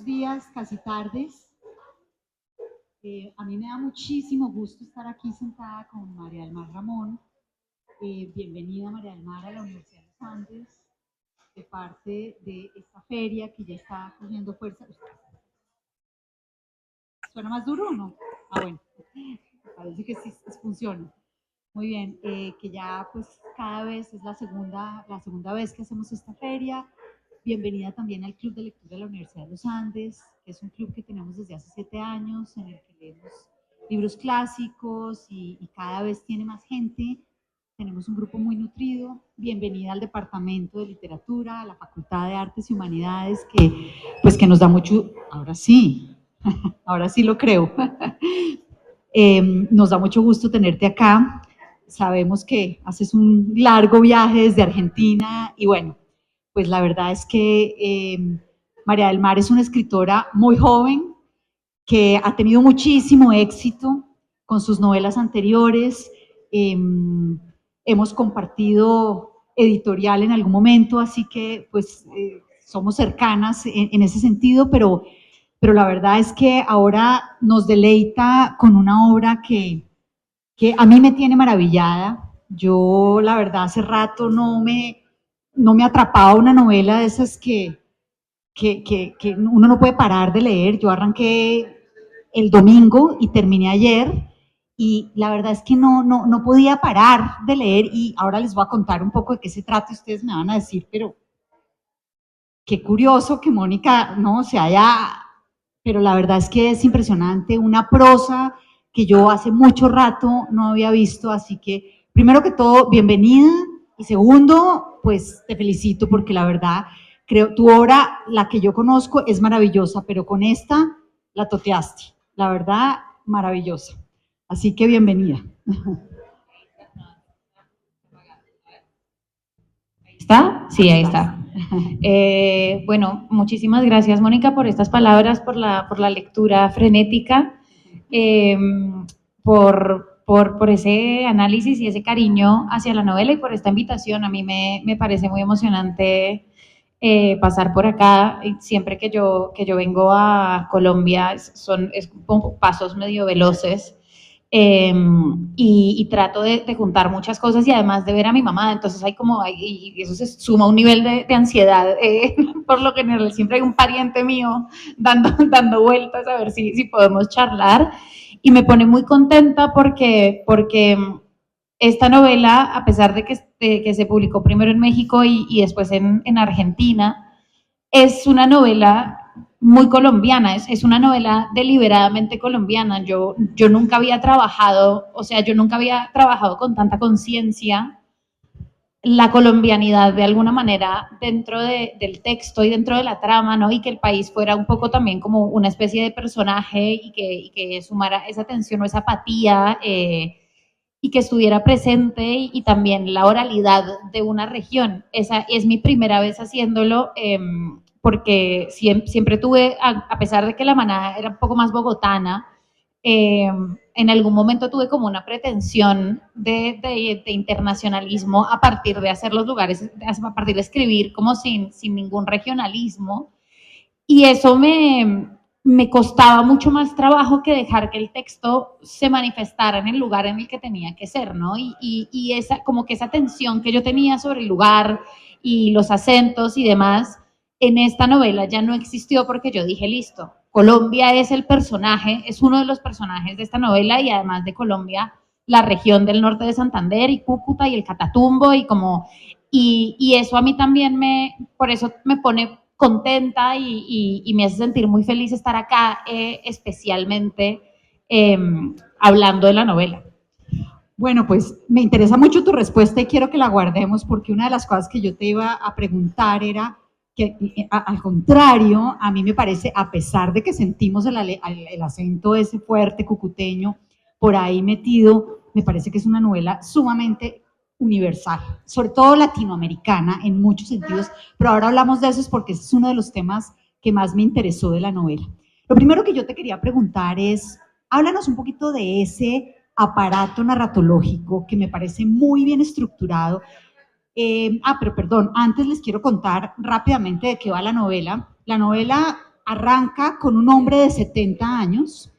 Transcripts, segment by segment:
buenos días, casi tardes. A mí me da muchísimo gusto estar aquí sentada con María del Mar Ramón. Bienvenida, María del Mar, a la Universidad de los Andes, de parte de esta feria que ya está cogiendo fuerza. ¿Suena más duro o no? Ah, bueno, parece que sí funciona. Muy bien, que ya pues cada vez es la segunda vez que hacemos esta feria. Bienvenida también al Club de Lectura de la Universidad de los Andes, que es un club que tenemos desde hace 7 años, en el que leemos libros clásicos y cada vez tiene más gente. Tenemos un grupo muy nutrido. Bienvenida al Departamento de Literatura, a la Facultad de Artes y Humanidades, que nos da mucho, ahora sí lo creo. Nos da mucho gusto tenerte acá. Sabemos que haces un largo viaje desde Argentina y bueno, pues la verdad es que María del Mar es una escritora muy joven que ha tenido muchísimo éxito con sus novelas anteriores. Hemos compartido editorial en algún momento, así que pues somos cercanas en ese sentido, pero la verdad es que ahora nos deleita con una obra que a mí me tiene maravillada. Yo, la verdad, hace rato no me atrapaba una novela de esas que uno no puede parar de leer. Yo arranqué el domingo y terminé ayer y la verdad es que no podía parar de leer y ahora les voy a contar un poco de qué se trata y ustedes me van a decir, pero qué curioso que Mónica no se haya, pero la verdad es que es impresionante, una prosa que yo hace mucho rato no había visto, así que primero que todo, bienvenida y segundo, pues te felicito porque la verdad, creo, tu obra, la que yo conozco, es maravillosa, pero con esta la toteaste, la verdad, maravillosa. Así que bienvenida. ¿Está? Sí, ahí está. Bueno, muchísimas gracias, Mónica, por estas palabras, por la lectura frenética, eh, por ese análisis y ese cariño hacia la novela y por esta invitación. A mí me parece muy emocionante pasar por acá. Siempre que yo vengo a Colombia es como pasos medio veloces. Y trato de juntar muchas cosas y además de ver a mi mamá, entonces y eso se suma a un nivel de ansiedad, por lo general siempre hay un pariente mío dando vueltas a ver si podemos charlar y me pone muy contenta porque esta novela, a pesar de que se publicó primero en México y después en Argentina, es una novela muy colombiana, es una novela deliberadamente colombiana. Yo nunca había trabajado, o sea, yo nunca había trabajado con tanta conciencia la colombianidad de alguna manera dentro del texto y dentro de la trama, ¿no? Y que el país fuera un poco también como una especie de personaje y que sumara esa tensión o esa apatía y que estuviera presente y también la oralidad de una región. Esa es mi primera vez haciéndolo. Porque siempre tuve, a pesar de que la manada era un poco más bogotana, en algún momento tuve como una pretensión de internacionalismo a partir de hacer los lugares, a partir de escribir como sin ningún regionalismo. Y eso me costaba mucho más trabajo que dejar que el texto se manifestara en el lugar en el que tenía que ser, ¿no? Y esa, como que esa tensión que yo tenía sobre el lugar y los acentos y demás, en esta novela ya no existió porque yo dije, listo, Colombia es el personaje, es uno de los personajes de esta novela y además de Colombia, la región del norte de Santander y Cúcuta y el Catatumbo y eso a mí también por eso me pone contenta y me hace sentir muy feliz estar acá, especialmente eh, hablando de la novela. Bueno, pues me interesa mucho tu respuesta y quiero que la guardemos porque una de las cosas que yo te iba a preguntar era que al contrario, a mí me parece, a pesar de que sentimos el acento ese fuerte cucuteño por ahí metido, me parece que es una novela sumamente universal, sobre todo latinoamericana en muchos sentidos, pero ahora hablamos de eso es porque ese es uno de los temas que más me interesó de la novela. Lo primero que yo te quería preguntar es, háblanos un poquito de ese aparato narratológico que me parece muy bien estructurado. Pero perdón, antes les quiero contar rápidamente de qué va la novela. La novela arranca con un hombre de 70 años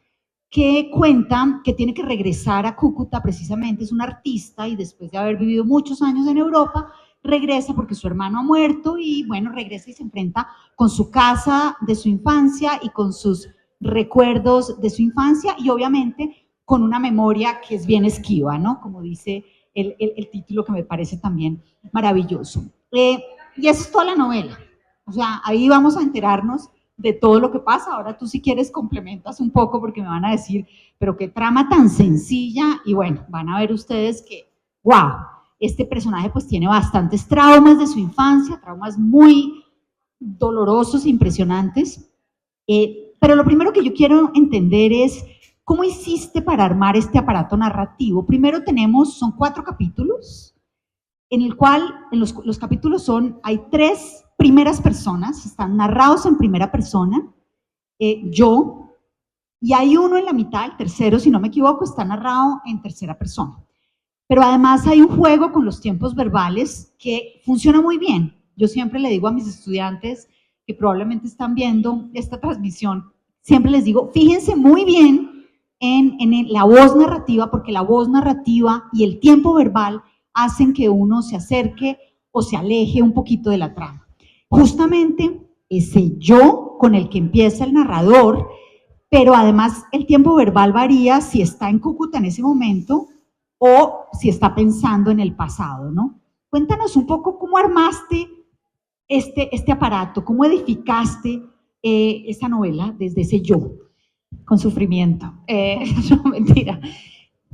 que cuenta que tiene que regresar a Cúcuta precisamente, es un artista y después de haber vivido muchos años en Europa, regresa porque su hermano ha muerto y bueno, regresa y se enfrenta con su casa de su infancia y con sus recuerdos de su infancia y obviamente con una memoria que es bien esquiva, ¿no? Como dice el título que me parece también maravilloso. Y esa es toda la novela. O sea, ahí vamos a enterarnos de todo lo que pasa. Ahora tú si quieres complementas un poco porque me van a decir, pero qué trama tan sencilla y bueno, van a ver ustedes que, wow, este personaje pues tiene bastantes traumas de su infancia, traumas muy dolorosos e impresionantes. Pero lo primero que yo quiero entender es cómo hiciste para armar este aparato narrativo. Primero tenemos, son 4 capítulos, en el cual en los capítulos hay 3 primeras personas, están narrados en primera persona, yo, y hay uno en la mitad, el tercero, si no me equivoco, está narrado en tercera persona. Pero además hay un juego con los tiempos verbales que funciona muy bien. Yo siempre le digo a mis estudiantes que probablemente están viendo esta transmisión, siempre les digo, fíjense muy bien en la voz narrativa, porque la voz narrativa y el tiempo verbal hacen que uno se acerque o se aleje un poquito de la trama. Justamente ese yo con el que empieza el narrador, pero además el tiempo verbal varía si está en Cúcuta en ese momento o si está pensando en el pasado, ¿no? Cuéntanos un poco cómo armaste este aparato, cómo edificaste esta novela desde ese yo. Con sufrimiento. No, mentira.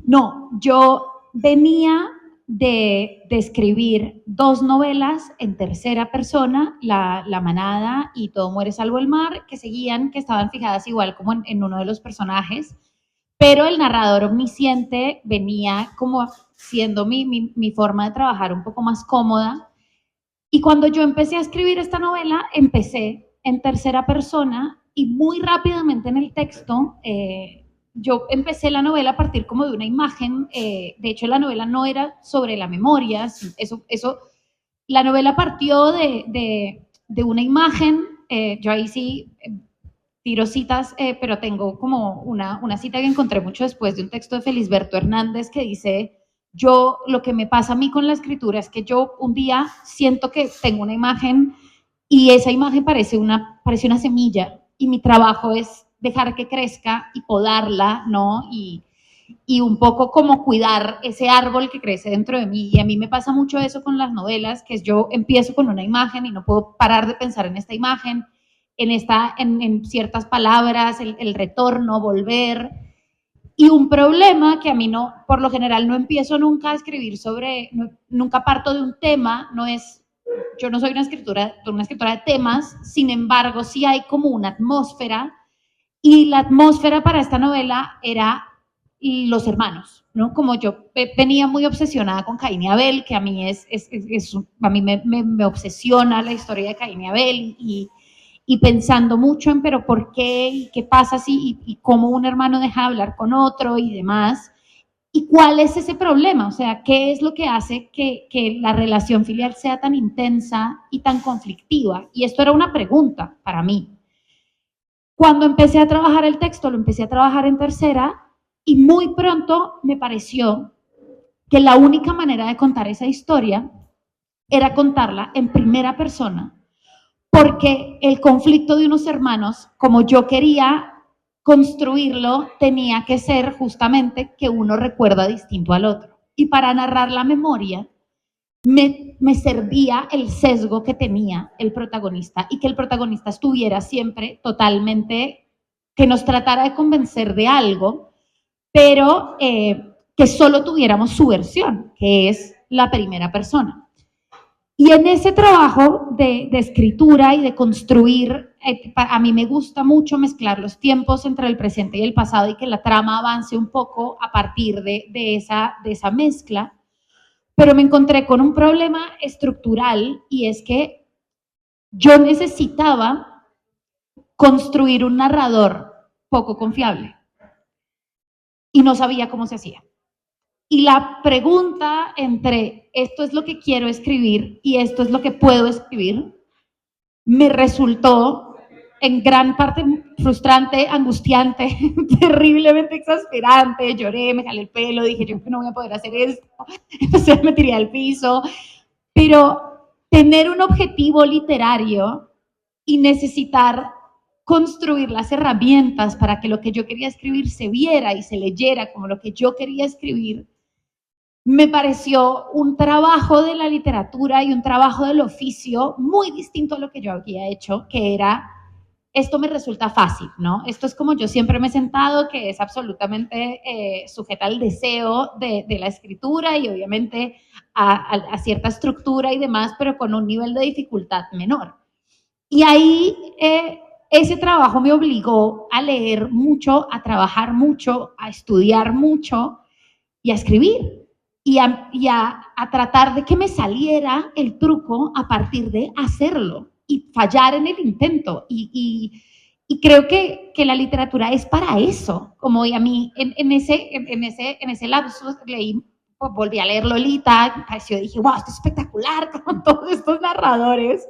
No, yo venía de escribir 2 novelas en tercera persona, La Manada y Todo muere salvo el mar, que seguían, que estaban fijadas igual como en uno de los personajes, pero el narrador omnisciente venía como siendo mi forma de trabajar un poco más cómoda. Y cuando yo empecé a escribir esta novela, empecé en tercera persona y muy rápidamente en el texto, yo empecé la novela a partir como de una imagen. De hecho, la novela no era sobre la memoria, la novela partió de una imagen. Yo ahí sí tiro citas, pero tengo como una cita que encontré mucho después de un texto de Felisberto Hernández que dice: yo, lo que me pasa a mí con la escritura es que yo un día siento que tengo una imagen y esa imagen parece una semilla y mi trabajo es dejar que crezca y podarla, ¿no? Y un poco como cuidar ese árbol que crece dentro de mí. Y a mí me pasa mucho eso con las novelas, que yo empiezo con una imagen y no puedo parar de pensar en esta imagen, en ciertas palabras, el retorno, volver. Y un problema que a mí no, por lo general no empiezo nunca a escribir sobre, nunca parto de un tema, yo no soy una escritora de temas, sin embargo sí hay como una atmósfera, y la atmósfera para esta novela era los hermanos, ¿no? Como yo venía muy obsesionada con Caín y Abel, que a mí a mí me obsesiona la historia de Caín y Abel, y pensando mucho en pero por qué y qué pasa si y cómo un hermano deja de hablar con otro y demás. ¿Y cuál es ese problema? O sea, ¿qué es lo que hace que la relación filial sea tan intensa y tan conflictiva? Y esto era una pregunta para mí. Cuando empecé a trabajar el texto, lo empecé a trabajar en tercera y muy pronto me pareció que la única manera de contar esa historia era contarla en primera persona, porque el conflicto de unos hermanos, como yo quería construirlo, tenía que ser justamente que uno recuerda distinto al otro. Y para narrar la memoria, me servía el sesgo que tenía el protagonista y que el protagonista estuviera siempre totalmente, que nos tratara de convencer de algo, pero que solo tuviéramos su versión, que es la primera persona. Y en ese trabajo de escritura y de construir, a mí me gusta mucho mezclar los tiempos entre el presente y el pasado y que la trama avance un poco a partir de esa mezcla, pero me encontré con un problema estructural y es que yo necesitaba construir un narrador poco confiable y no sabía cómo se hacía. Y la pregunta entre esto es lo que quiero escribir y esto es lo que puedo escribir me resultó en gran parte frustrante, angustiante, terriblemente exasperante. Lloré, me jalé el pelo, dije yo que no voy a poder hacer esto, entonces me tiré al piso. Pero tener un objetivo literario y necesitar construir las herramientas para que lo que yo quería escribir se viera y se leyera como lo que yo quería escribir, me pareció un trabajo de la literatura y un trabajo del oficio muy distinto a lo que yo había hecho, que era, esto me resulta fácil, ¿no? Esto es como yo siempre me he sentado, que es absolutamente sujeta al deseo de la escritura y obviamente a cierta estructura y demás, pero con un nivel de dificultad menor. Y ahí ese trabajo me obligó a leer mucho, a trabajar mucho, a estudiar mucho y a escribir. Y a tratar de que me saliera el truco a partir de hacerlo y fallar en el intento. Y creo que la literatura es para eso. Como y a mí en ese lapso leí, pues, volví a leer Lolita, me pareció, dije, wow, esto es espectacular con todos estos narradores.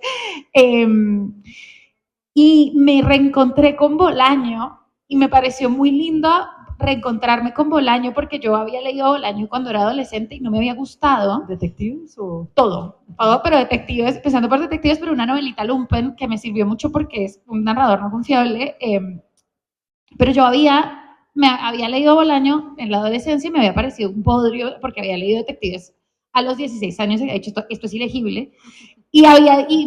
Eh, y me reencontré con Bolaño y me pareció muy lindo reencontrarme con Bolaño porque yo había leído Bolaño cuando era adolescente y no me había gustado. ¿Detectives o...? Todo, pero detectives, empezando por detectives, pero una novelita lumpen que me sirvió mucho porque es un narrador no confiable. Pero yo me había leído Bolaño en la adolescencia y me había parecido un bodrio porque había leído detectives a los 16 años y había dicho, esto es ilegible. Y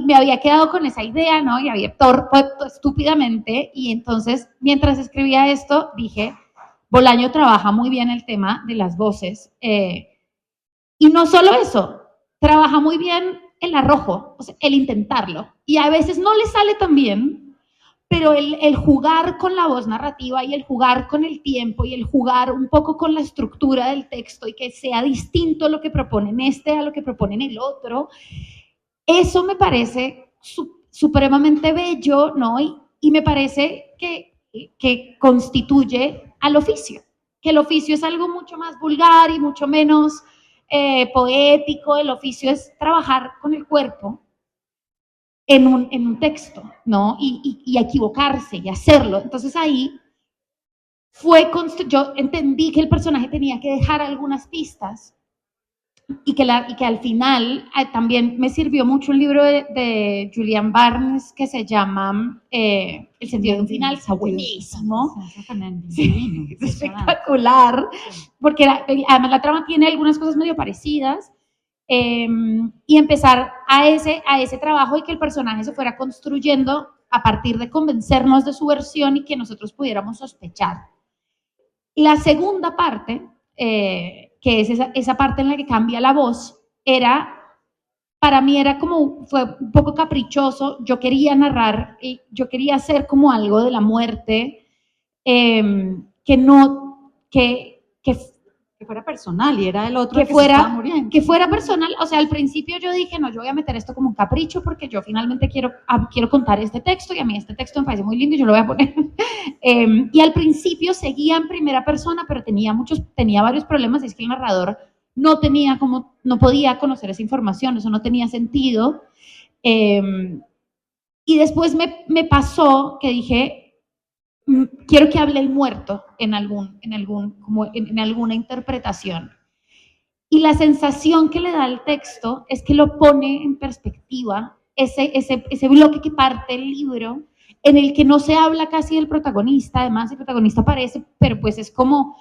me había quedado con esa idea, ¿no? Y había estúpidamente. Y entonces, mientras escribía esto, dije, Bolaño trabaja muy bien el tema de las voces. Y no solo eso, trabaja muy bien el arrojo, o sea, el intentarlo. Y a veces no le sale tan bien, pero el jugar con la voz narrativa y el jugar con el tiempo y el jugar un poco con la estructura del texto y que sea distinto lo que proponen a lo que proponen el otro, eso me parece supremamente bello, ¿no? Y me parece que constituye al oficio, que el oficio es algo mucho más vulgar y mucho menos poético, el oficio es trabajar con el cuerpo en un texto, ¿no? Y equivocarse y hacerlo. Entonces ahí yo entendí que el personaje tenía que dejar algunas pistas y que al final también me sirvió mucho un libro de Julian Barnes que se llama El sentido de un final, está buenísimo. Sí, es espectacular, porque además la trama tiene algunas cosas medio parecidas, y empezar a ese trabajo y que el personaje se fuera construyendo a partir de convencernos de su versión y que nosotros pudiéramos sospechar. La segunda parte, que es esa parte en la que cambia la voz, para mí fue un poco caprichoso. Yo quería narrar, yo quería hacer como algo de la muerte, que no, que fuera personal y era el otro que que se estaba fuera, muriendo. que fuera personal. O sea, al principio yo dije, no, yo voy a meter esto como un capricho porque yo finalmente quiero contar este texto y a mí este texto me parece muy lindo y yo lo voy a poner. Y al principio seguía en primera persona, pero tenía varios problemas. Y es que el narrador no podía conocer esa información, eso no tenía sentido. Y después me pasó que dije, quiero que hable el muerto en alguna interpretación. Y la sensación que le da el texto es que lo pone en perspectiva, ese bloque que parte el libro, en el que no se habla casi del protagonista. Además el protagonista aparece, pero pues es como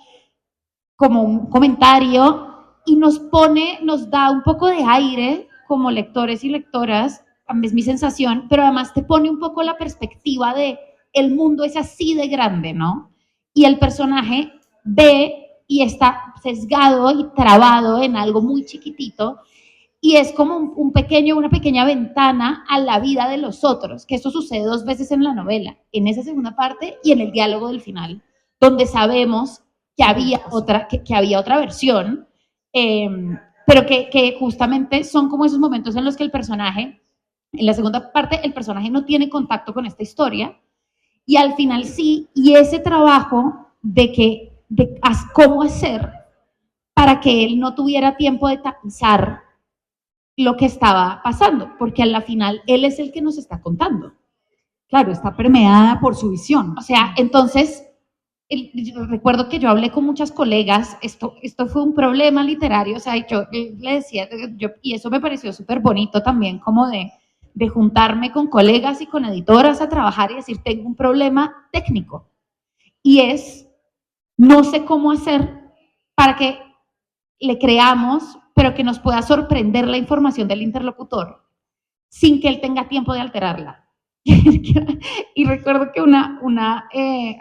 un comentario, y nos da un poco de aire como lectores y lectoras, es mi sensación, pero además te pone un poco la perspectiva de el mundo es así de grande, ¿no? Y el personaje ve y está sesgado y trabado en algo muy chiquitito, y es como una pequeña ventana a la vida de los otros, que eso sucede 2 veces en la novela, en esa segunda parte y en el diálogo del final, donde sabemos que había otra versión, pero que justamente son como esos momentos en los que el personaje, en la segunda parte, el personaje no tiene contacto con esta historia, y al final sí, y ese trabajo de cómo hacer para que él no tuviera tiempo de tapizar lo que estaba pasando, porque a la final él es el que nos está contando. Claro, está permeada por su visión. O sea, entonces, recuerdo que yo hablé con muchas colegas, esto fue un problema literario, o sea, yo le decía, y eso me pareció súper bonito también, como de juntarme con colegas y con editoras a trabajar y decir, tengo un problema técnico, y es, no sé cómo hacer para que le creamos, pero que nos pueda sorprender la información del interlocutor sin que él tenga tiempo de alterarla. Y recuerdo que una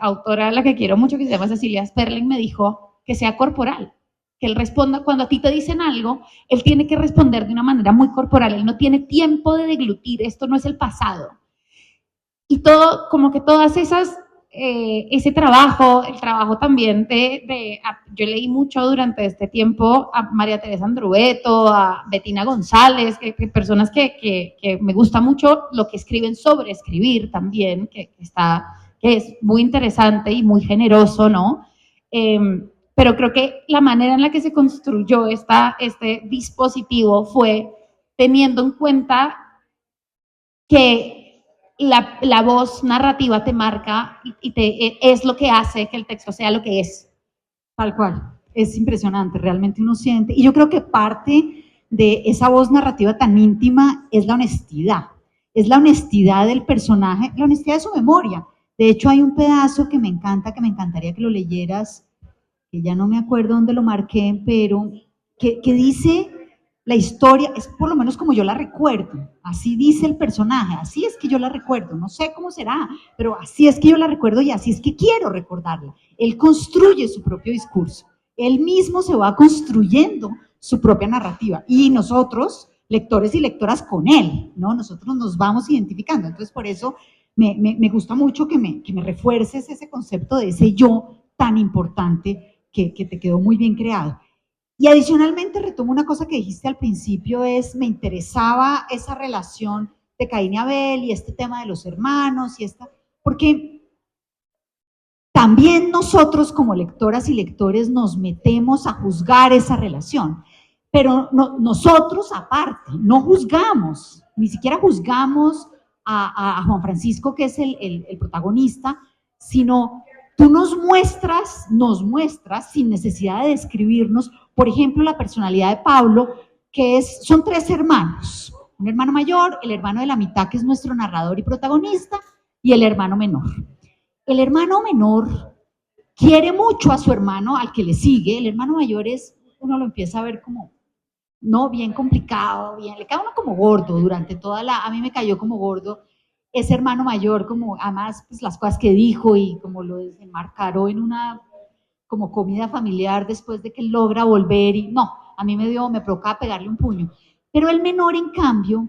autora a la que quiero mucho, que se llama Cecilia Sperling, me dijo que sea corporal, que él responda, cuando a ti te dicen algo, él tiene que responder de una manera muy corporal, él no tiene tiempo de deglutir, esto no es el pasado. Y todo, como que todas esas, ese trabajo, el trabajo también yo leí mucho durante este tiempo a María Teresa Andrueto, a Betina González, que personas que me gusta mucho lo que escriben sobre escribir también, que es muy interesante y muy generoso, ¿no? Pero creo que la manera en la que se construyó este dispositivo fue teniendo en cuenta que la voz narrativa te marca es lo que hace que el texto sea lo que es. Tal cual, es impresionante, realmente uno siente, y yo creo que parte de esa voz narrativa tan íntima es la honestidad del personaje, la honestidad de su memoria. De hecho, hay un pedazo que me encanta, que me encantaría que lo leyeras, que ya no me acuerdo dónde lo marqué, pero que dice la historia, es por lo menos como yo la recuerdo, así dice el personaje, así es que yo la recuerdo, no sé cómo será, pero así es que yo la recuerdo y así es que quiero recordarla. Él construye su propio discurso, él mismo se va construyendo su propia narrativa y nosotros, lectores y lectoras con él, ¿no? Nosotros nos vamos identificando, entonces por eso me gusta mucho que me refuerces ese concepto de ese yo tan importante que te quedó muy bien creado. Y adicionalmente retomo una cosa que dijiste al principio, me interesaba esa relación de Caín y Abel y este tema de los hermanos porque también nosotros como lectoras y lectores nos metemos a juzgar esa relación, pero nosotros aparte no juzgamos, ni siquiera juzgamos a Juan Francisco, que es el protagonista, sino tú nos muestras sin necesidad de describirnos, por ejemplo, la personalidad de Pablo, son tres hermanos, un hermano mayor, el hermano de la mitad, que es nuestro narrador y protagonista, y el hermano menor. El hermano menor quiere mucho a su hermano, al que le sigue. El hermano mayor uno lo empieza a ver como, no, bien complicado, le cae uno como gordo durante a mí me cayó como gordo ese hermano mayor, como además pues, las cosas que dijo y como lo desenmarcaró en una como comida familiar después de que logra volver y no, a mí me provocaba pegarle un puño. Pero el menor, en cambio,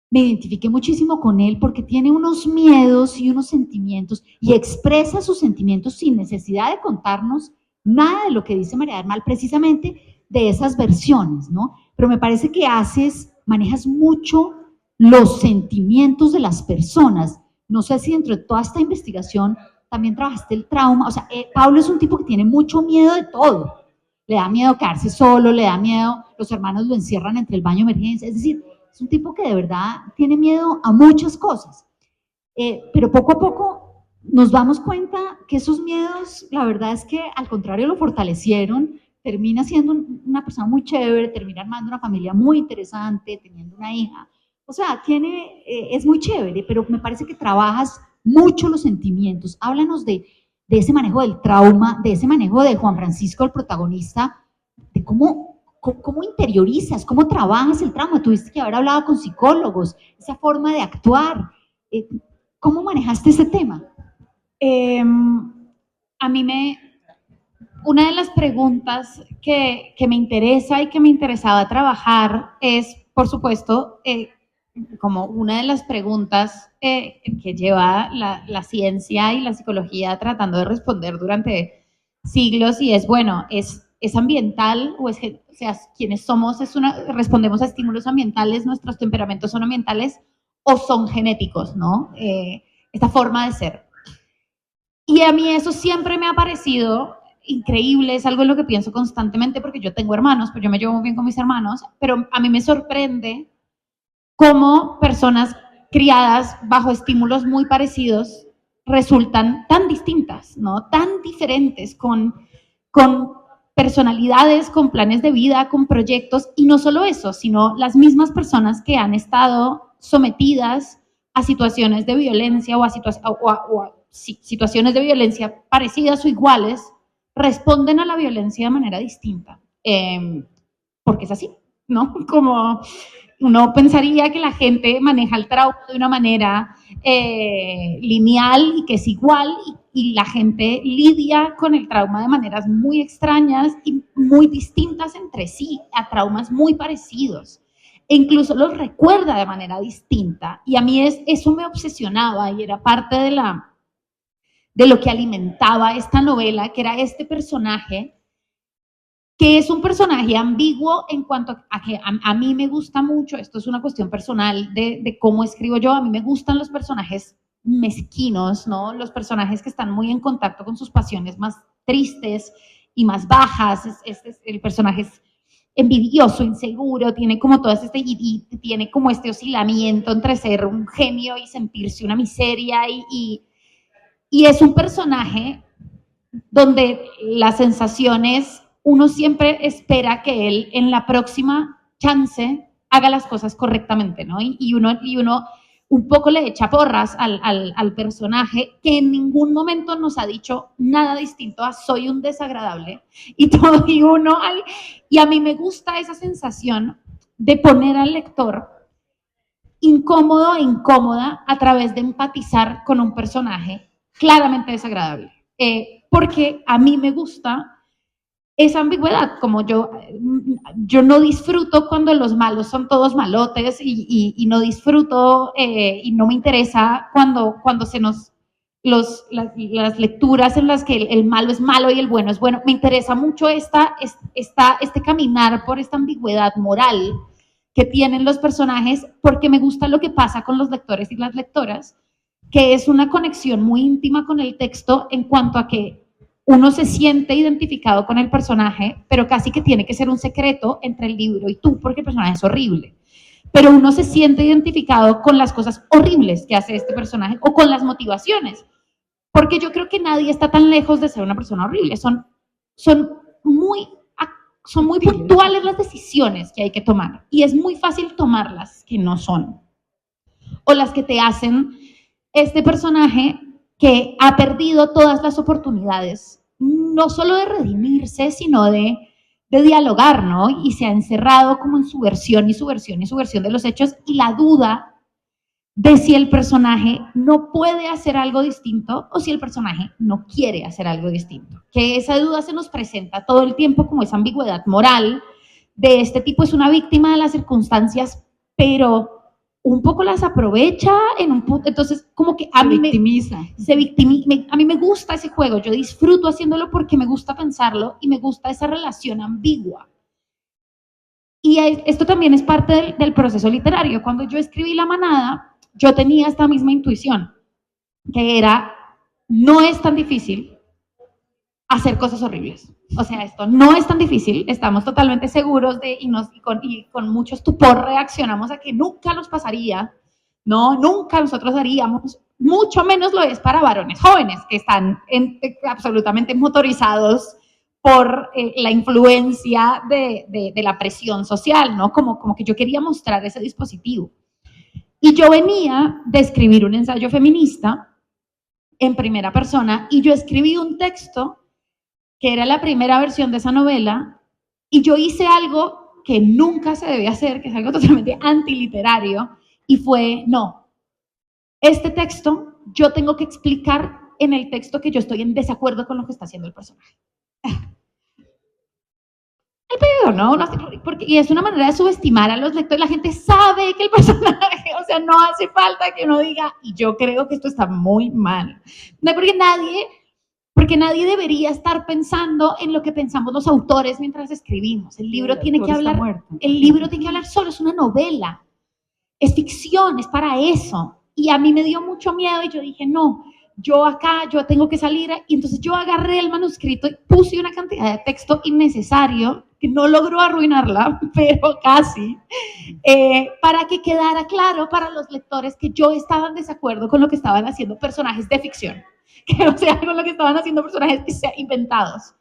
me identifiqué muchísimo con él porque tiene unos miedos y unos sentimientos y expresa sus sentimientos sin necesidad de contarnos nada de lo que dice María del Mal, precisamente de esas versiones, ¿no? Pero me parece que manejas mucho los sentimientos de las personas. No sé si dentro de toda esta investigación también trabajaste el trauma. O sea, Pablo es un tipo que tiene mucho miedo de todo. Le da miedo quedarse solo, le da miedo, los hermanos lo encierran entre el baño de emergencia. Es decir, es un tipo que de verdad tiene miedo a muchas cosas. Pero poco a poco nos damos cuenta que esos miedos, la verdad es que al contrario lo fortalecieron, termina siendo una persona muy chévere, termina armando una familia muy interesante, teniendo una hija. O sea, es muy chévere, pero me parece que trabajas mucho los sentimientos. Háblanos de ese manejo del trauma, de ese manejo de Juan Francisco, el protagonista, de cómo interiorizas, cómo trabajas el trauma. Tuviste que haber hablado con psicólogos, esa forma de actuar. ¿Cómo manejaste ese tema? A mí una de las preguntas que me interesa y que me interesaba trabajar es, por supuesto, como una de las preguntas que lleva la ciencia y la psicología tratando de responder durante siglos, y es, bueno, ¿es ambiental o sea, quienes somos respondemos a estímulos ambientales, nuestros temperamentos son ambientales o son genéticos, ¿no? Esta forma de ser. Y a mí eso siempre me ha parecido increíble, es algo en lo que pienso constantemente porque yo tengo hermanos, pues yo me llevo muy bien con mis hermanos, pero a mí me sorprende cómo personas criadas bajo estímulos muy parecidos, resultan tan distintas, ¿no? Tan diferentes, con personalidades, con planes de vida, con proyectos, y no solo eso, sino las mismas personas que han estado sometidas a situaciones de violencia o a situaciones de violencia parecidas o iguales, responden a la violencia de manera distinta, porque es así, ¿no? Como uno pensaría que la gente maneja el trauma de una manera lineal y que es igual, y la gente lidia con el trauma de maneras muy extrañas y muy distintas entre sí, a traumas muy parecidos. E incluso los recuerda de manera distinta. Y a mí eso me obsesionaba y era parte de lo que alimentaba esta novela, que era este personaje, que es un personaje ambiguo en cuanto a que a mí me gusta mucho, esto es una cuestión personal de cómo escribo yo, a mí me gustan los personajes mezquinos, ¿no? Los personajes que están muy en contacto con sus pasiones más tristes y más bajas. El personaje es envidioso, inseguro, tiene como todo y tiene como este oscilamiento entre ser un genio y sentirse una miseria, y es un personaje donde las sensaciones, uno siempre espera que él en la próxima chance haga las cosas correctamente, ¿no? Y uno un poco le echa porras al personaje, que en ningún momento nos ha dicho nada distinto a soy un desagradable, y todo, y a mí me gusta esa sensación de poner al lector incómodo e incómoda a través de empatizar con un personaje claramente desagradable. Porque a mí me gusta esa ambigüedad, como yo no disfruto cuando los malos son todos malotes, y no disfruto y no me interesa cuando se nos las lecturas en las que el malo es malo y el bueno es bueno. Me interesa mucho este caminar por esta ambigüedad moral que tienen los personajes, porque me gusta lo que pasa con los lectores y las lectoras, que es una conexión muy íntima con el texto en cuanto a que uno se siente identificado con el personaje, pero casi que tiene que ser un secreto entre el libro y tú, porque el personaje es horrible. Pero uno se siente identificado con las cosas horribles que hace este personaje o con las motivaciones, porque yo creo que nadie está tan lejos de ser una persona horrible. Son muy puntuales las decisiones que hay que tomar, y es muy fácil tomarlas que no son, o las que te hacen este personaje que ha perdido todas las oportunidades, no solo de redimirse, sino de dialogar, ¿no? Y se ha encerrado como en su versión y su versión y su versión de los hechos, y la duda de si el personaje no puede hacer algo distinto o si el personaje no quiere hacer algo distinto. Que esa duda se nos presenta todo el tiempo como esa ambigüedad moral de este tipo es una víctima de las circunstancias, pero un poco las aprovecha en un punto. Entonces como que a mí me gusta ese juego, yo disfruto haciéndolo porque me gusta pensarlo y me gusta esa relación ambigua. Y esto también es parte del proceso literario. Cuando yo escribí La Manada, yo tenía esta misma intuición, que era, no es tan difícil hacer cosas horribles. O sea, esto no es tan difícil, estamos totalmente seguros y con mucho estupor reaccionamos a que nunca nos pasaría, no, nunca nosotros haríamos, mucho menos lo es para varones jóvenes que están absolutamente motorizados por la influencia de la presión social, ¿no? Como que yo quería mostrar ese dispositivo. Y yo venía de escribir un ensayo feminista en primera persona, y yo escribí un texto que era la primera versión de esa novela, y yo hice algo que nunca se debe hacer, que es algo totalmente antiliterario, y fue, no, este texto yo tengo que explicar en el texto que yo estoy en desacuerdo con lo que está haciendo el personaje. El pedo, ¿no? Y es una manera de subestimar a los lectores. La gente sabe que el personaje, o sea, no hace falta que uno diga, y yo creo que esto está muy mal. No, porque nadie debería estar pensando en lo que pensamos los autores mientras escribimos. El libro tiene que hablar, solo, es una novela, es ficción, es para eso. Y a mí me dio mucho miedo y yo dije, no, yo tengo que salir, y entonces yo agarré el manuscrito y puse una cantidad de texto innecesario que no logró arruinarla, pero casi, para que quedara claro para los lectores que yo estaba en desacuerdo con lo que estaban haciendo personajes de ficción, que o sea, con lo que estaban haciendo personajes inventados.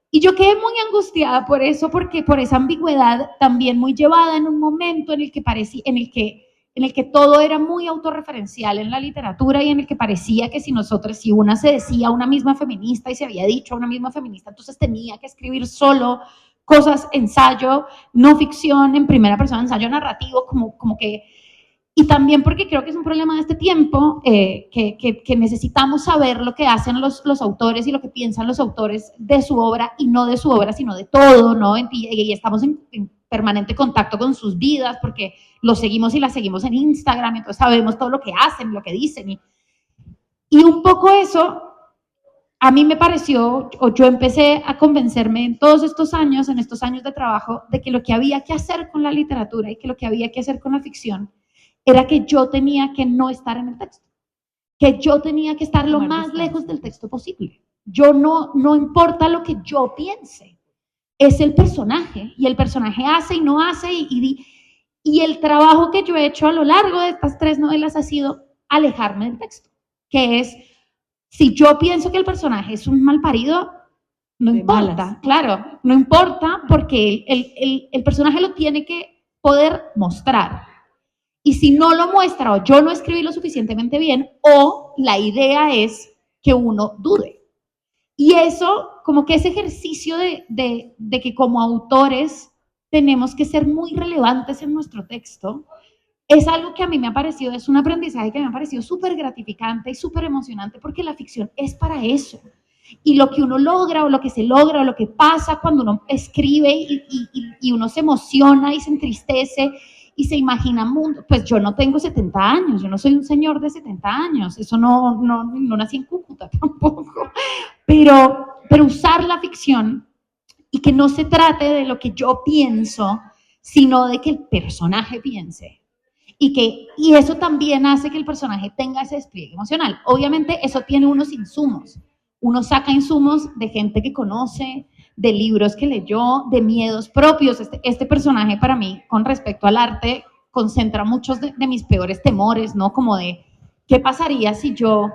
Y yo quedé muy angustiada por eso, porque por esa ambigüedad también muy llevada en un momento en el que parecía, en el que todo era muy autorreferencial en la literatura y en el que parecía que si una se decía una misma feminista y se había dicho a una misma feminista, entonces tenía que escribir solo cosas, ensayo, no ficción, en primera persona, ensayo narrativo, como que... Y también porque creo que es un problema de este tiempo, que necesitamos saber lo que hacen los autores y lo que piensan los autores de su obra, y no de su obra, sino de todo, ¿no? Y estamos en permanente contacto con sus vidas, porque los seguimos y las seguimos en Instagram, entonces sabemos todo lo que hacen, lo que dicen. Y un poco eso, a mí me pareció, o yo empecé a convencerme en todos estos años, en estos años de trabajo, de que lo que había que hacer con la literatura y que lo que había que hacer con la ficción era que yo tenía que no estar en el texto, que yo tenía que estar lo más lejos del texto posible. Yo no importa lo que yo piense, es el personaje, y el personaje hace y no hace, y el trabajo que yo he hecho a lo largo de estas 3 novelas ha sido alejarme del texto, que es, si yo pienso que el personaje es un malparido, no importa, claro, no importa, porque el personaje lo tiene que poder mostrar. Y si no lo muestra, o yo no escribí lo suficientemente bien, o la idea es que uno dude. Y eso, como que ese ejercicio de que como autores tenemos que ser muy relevantes en nuestro texto, es algo que a mí me ha parecido, es un aprendizaje que me ha parecido súper gratificante y súper emocionante, porque la ficción es para eso. Y lo que uno logra, o lo que se logra, o lo que pasa cuando uno escribe y uno se emociona y se entristece y se imagina mundo. Pues yo no tengo 70 años, yo no soy un señor de 70 años, eso no nací en Cúcuta tampoco, pero usar la ficción, y que no se trate de lo que yo pienso, sino de que el personaje piense. Y eso también hace que el personaje tenga ese despliegue emocional. Obviamente eso tiene unos insumos. Uno saca insumos de gente que conoce, de libros que leyó, de miedos propios. Este personaje para mí, con respecto al arte, concentra muchos de mis peores temores, ¿no? Como de, ¿qué pasaría si yo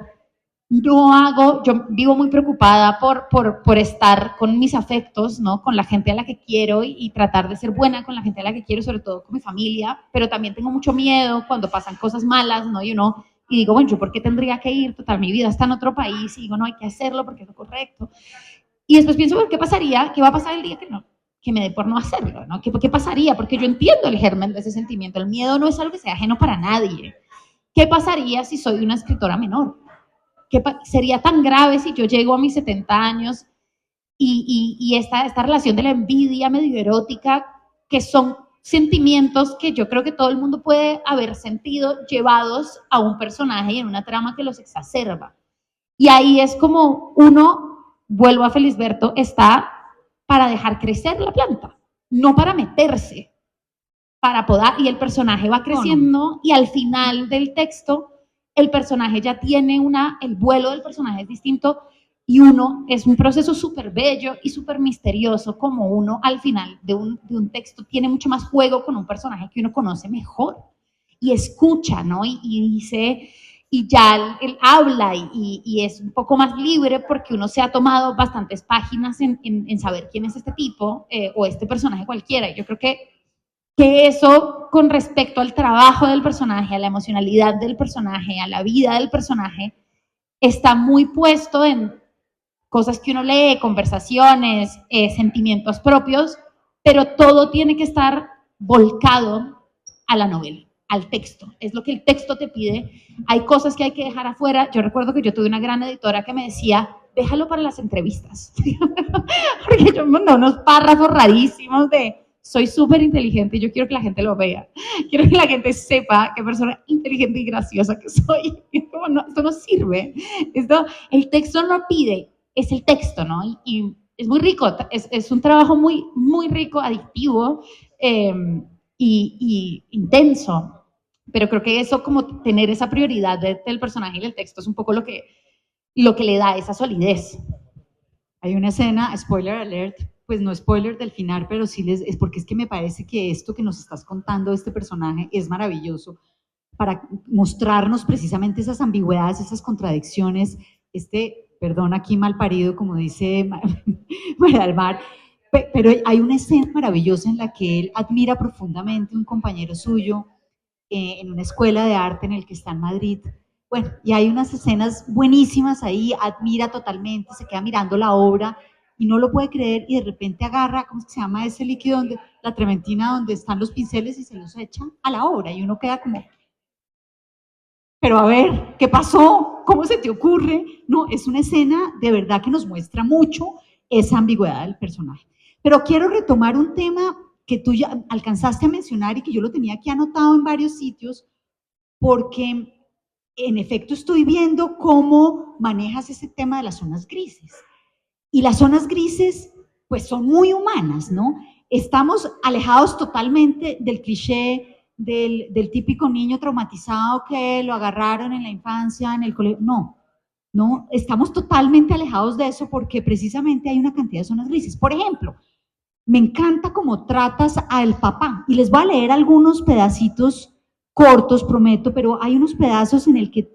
yo vivo muy preocupada por estar con mis afectos, ¿no? Con la gente a la que quiero, y tratar de ser buena con la gente a la que quiero, sobre todo con mi familia, pero también tengo mucho miedo cuando pasan cosas malas, ¿no? Y digo, bueno, ¿yo por qué tendría que ir? Total, mi vida está en otro país, y digo, no, hay que hacerlo porque es lo correcto. Y después pienso, bueno, ¿qué pasaría? ¿Qué va a pasar el día que me dé por no hacerlo, ¿no? ¿Qué pasaría? Porque yo entiendo el germen de ese sentimiento. El miedo no es algo que sea ajeno para nadie. ¿Qué pasaría si soy una escritora menor? ¿Qué sería tan grave si yo llego a mis 70 años y esta relación de la envidia medio erótica, que son sentimientos que yo creo que todo el mundo puede haber sentido llevados a un personaje y en una trama que los exacerba? Y ahí es como vuelvo a Felisberto, está para dejar crecer la planta, no para meterse, para podar, y el personaje va creciendo, y al final del texto el personaje ya tiene el vuelo del personaje es distinto, y es un proceso súper bello y súper misterioso, como uno al final de un texto tiene mucho más juego con un personaje que uno conoce mejor, y escucha, ¿no? Y dice, y ya él habla, y es un poco más libre, porque uno se ha tomado bastantes páginas en saber quién es este tipo, o este personaje cualquiera. Y yo creo que eso, con respecto al trabajo del personaje, a la emocionalidad del personaje, a la vida del personaje, está muy puesto en cosas que uno lee, conversaciones, sentimientos propios, pero todo tiene que estar volcado a la novela, al texto. Es lo que el texto te pide. Hay cosas que hay que dejar afuera. Yo recuerdo que yo tuve una gran editora que me decía, déjalo para las entrevistas. Porque yo mandaba unos párrafos rarísimos de, soy súper inteligente y yo quiero que la gente lo vea. Quiero que la gente sepa qué persona inteligente y graciosa que soy. Como, no, esto no sirve. El texto no pide, es el texto, ¿no? Y es muy rico, es un trabajo muy, muy rico, adictivo, y intenso. Pero creo que eso, como tener esa prioridad del personaje y del texto, es un poco lo que le da esa solidez. Hay una escena, spoiler alert, pues no spoiler del final, pero sí es porque es que me parece que esto que nos estás contando de este personaje es maravilloso para mostrarnos precisamente esas ambigüedades, esas contradicciones, perdón aquí mal parido, como dice María del Mar, pero hay una escena maravillosa en la que él admira profundamente a un compañero suyo en una escuela de arte en el que está en Madrid. Bueno, y hay unas escenas buenísimas ahí, admira totalmente, se queda mirando la obra y no lo puede creer y de repente agarra, ¿cómo se llama ese líquido? La trementina donde están los pinceles y se los echa a la obra y uno queda como, pero a ver, ¿qué pasó? ¿Cómo se te ocurre? No, es una escena de verdad que nos muestra mucho esa ambigüedad del personaje. Pero quiero retomar un tema que tú ya alcanzaste a mencionar y que yo lo tenía aquí anotado en varios sitios, porque en efecto estoy viendo cómo manejas ese tema de las zonas grises. Y las zonas grises, pues son muy humanas, ¿no? Estamos alejados totalmente del cliché del típico niño traumatizado que lo agarraron en la infancia, en el colegio. No, no, estamos totalmente alejados de eso porque precisamente hay una cantidad de zonas grises. Por ejemplo, me encanta cómo tratas al papá y les voy a leer algunos pedacitos cortos, prometo, pero hay unos pedazos en el que